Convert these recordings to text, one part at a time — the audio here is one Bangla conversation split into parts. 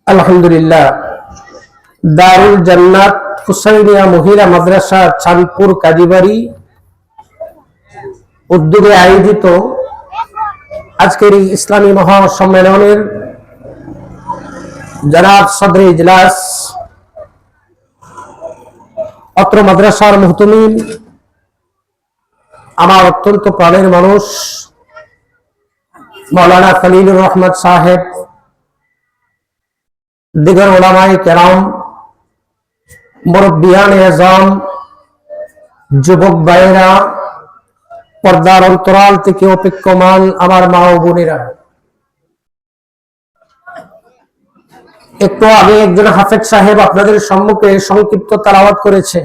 আলহামদুলিল্লাহ। দারুল জান্নাত হুসাইনিয়া মহিলা মাদ্রাসা চাঁদপুর কাজীবাড়ি উদ্যোগে আয়োজিত আজকের এই ইসলামী মহাসম্মেলনের জনাব সদরে ইজলাস, অত্র মাদ্রাসার মুহতামিম, আমার অত্যন্ত প্রাণের মানুষ মৌলানা খলিলুর রহমান সাহেব, দিগর উলামায়ে কেরাম, মুরব্বিয়ান আযম, যুবক ভাইয়েরা, পর্দার অন্তরাল থেকে অপেক্ষমান আমার মা ও বোনেরা, একটু আগে একজন হাফেজ সাহেব আপনাদের সম্মুখে সংক্ষিপ্ত তেলাওয়াত করেছে।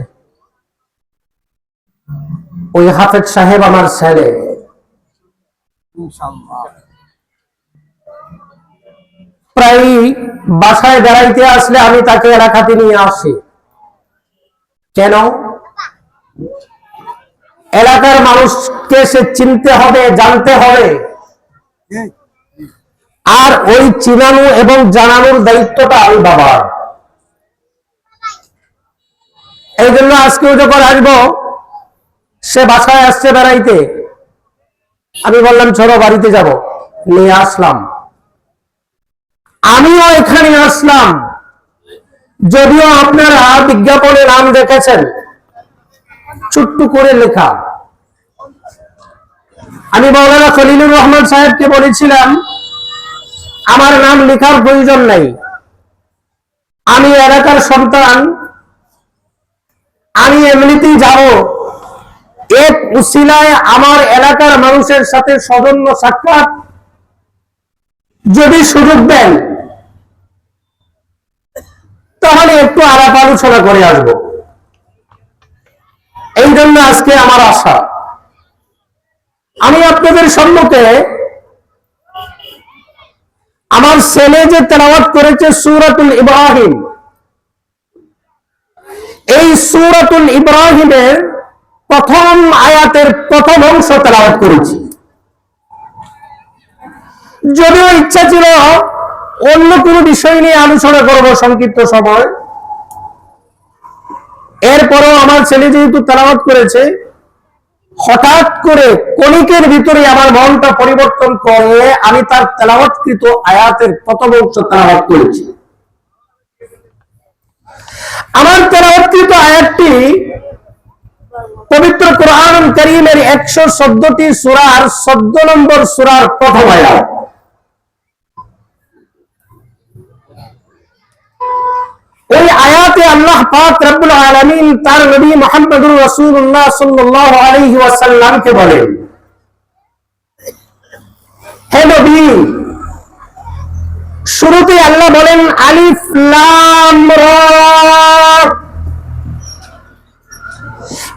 ওই হাফেজ সাহেব আমার ছেলে। প্রায় বাসায় বেড়াইতে আসলে আমি তাকে এলাকাতে নিয়ে আসি। কেন? এলাকার মানুষকে সে চিনতে হবে, জানতে হবে, আর ওই চিনানো এবং জানানোর দায়িত্বটা আমি বাবার। এই জন্য আজকেও যখন আসবো, সে বাসায় আসছে বেড়াইতে, আমি বললাম চলো বাড়িতে যাব, নিয়ে আসলাম। আমিও এখানে আসলাম, যদিও আপনারা বিজ্ঞাপনে নাম দেখেছেন, ছোট্ট করে লেখা। আমি মৌলানা খলিলুর রহমান সাহেবকে বলেছিলাম আমার নাম লেখার প্রয়োজন নাই, আমি এলাকার সন্তান, আমি এমনিতেই যাব। এক উসিলায় আমার এলাকার মানুষের সাথে সৌজন্য সাক্ষাৎ যদি সুযোগ দেন, তাহলে একটু আলাপ আলোচনা করে আসবো। এই জন্য আজকে আমার আশা। আমি আপনাদের সম্মুখে আমার ছেলে যে তেলাওয়াত করেছে সূরাতুল ইব্রাহিম, এই সূরাতুল ইব্রাহিমের প্রথম আয়াতের প্রথম অংশ তেলাওয়াত করেছি। যদিও ইচ্ছা ছিল অন্য কোনো বিষয় নিয়ে আলোচনা করব সংক্ষিপ্ত সময়, এরপরও আমার ছেলে যেহেতু তেলাওয়াত করেছে, হঠাৎ করে কণিকের ভিতরে আমার মনটা পরিবর্তন করে আমি তার তেলাওয়াতকৃত আয়াতের প্রথম অংশ তেলাওয়াত করেছি। আমার তেলাওয়াতকৃত আয়াতটি পবিত্র কোরআন কারীমের 114টি সূরার 14 নম্বর সূরার প্রথম আয়াত। ওই আয়াতে আল্লাহ পাক রব্বুল আলামিন তার নবী মুহাম্মদুর রাসূলুল্লাহ সাল্লাল্লাহু আলাইহি ওয়াসাল্লামকে বলেন, হে নবী, শুরুতে আল্লাহ বলেন আলিফ লাম রা।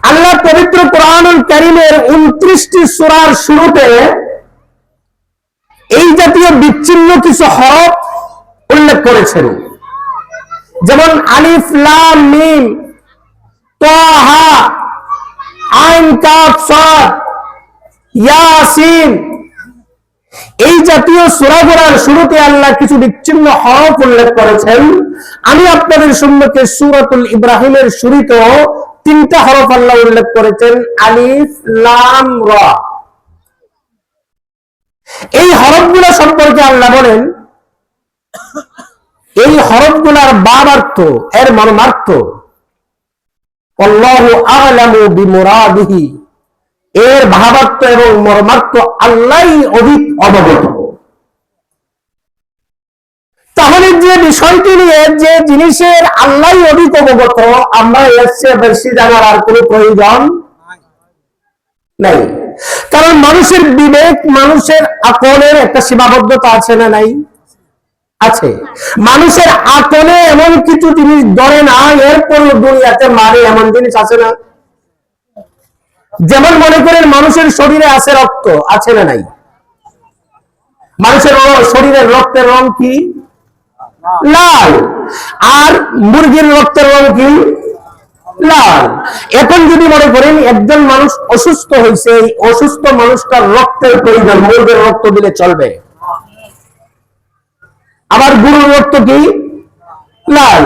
আল্লাহ পবিত্র কোরআনুল কারীমের 29টি সূরার শুরুতে এই জাতীয় বিচ্ছিন্ন কিছু হরফ উল্লেখ করেছেন, যেমন আলিফ লাম মিম, তাহা, আইন কাফ সাদ, ইয়াসিন। এই জাতীয় সূরাগুলোর শুরুতে আল্লাহ কিছু বিচ্ছিন্ন হরফ উল্লেখ করেছেন। আমি আপনাদের সম্মুখে সূরাতুল ইব্রাহিমের শুরুতে 3টা হরফ আল্লাহ উল্লেখ করেছেন, আলিফ লাম রা। এই হরফগুলো সম্পর্কে আল্লাহ বলেন, এই হরফগুলার বাবার্থ, এর মর্মার্থ, আল্লাহু আ'লামু বিমুরাদিহি, এর ভাবার্থ এবং মর্মার্থ আল্লাহই অধিক অবগত। তাহলে যে বিষয়টি নিয়ে, যে জিনিসের আল্লাহই অধিক অবগত, আমরা এর চেয়ে বেশি জানার আর কোনো প্রয়োজন নাই। কারণ মানুষের বিবেক, মানুষের আকলের একটা সীমাবদ্ধতা আছে না নাই? আছে। মানুষের আকলে এমন কিছু জিনিস ধরে না, এরপরও দুনিয়াতে মারে এমন জিনিস আছে না? যেমন মনে করেন মানুষের শরীরে আছে রক্ত, আছে না নাই? মানুষের শরীরের রক্তের রং কি? লাল। আর মুরগির রক্তের রং কি? লাল। এখন যদি মনে করেন একজন মানুষ অসুস্থ হয়েছে, এই অসুস্থ মানুষটার রক্তের প্রয়োজন, মুরগির রক্ত দিলে চলবে? আবার গরুর রক্ত কি লাল,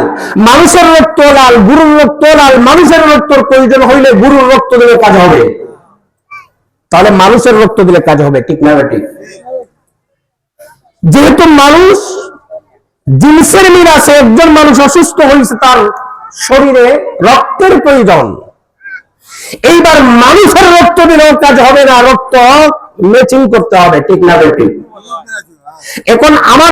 মানুষের রক্ত লাল, গরুর রক্ত লাল, মানুষের রক্তর প্রয়োজন হইলে গরুর রক্ত দিলে কাজ হবে, তাহলে মানুষের রক্ত দিলে কাজ হবে, ঠিক না ঠিক? যেহেতু মানুষ জিনসের মিল আছে, একজন মানুষ অসুস্থ হয়েছে, তার শরীরে রক্তের প্রয়োজন, এইবার মানুষের রক্ত দিলেও কাজ হবে না, রক্ত ম্যাচিং করতে হবে, ঠিক না ঠিক? এখন আমার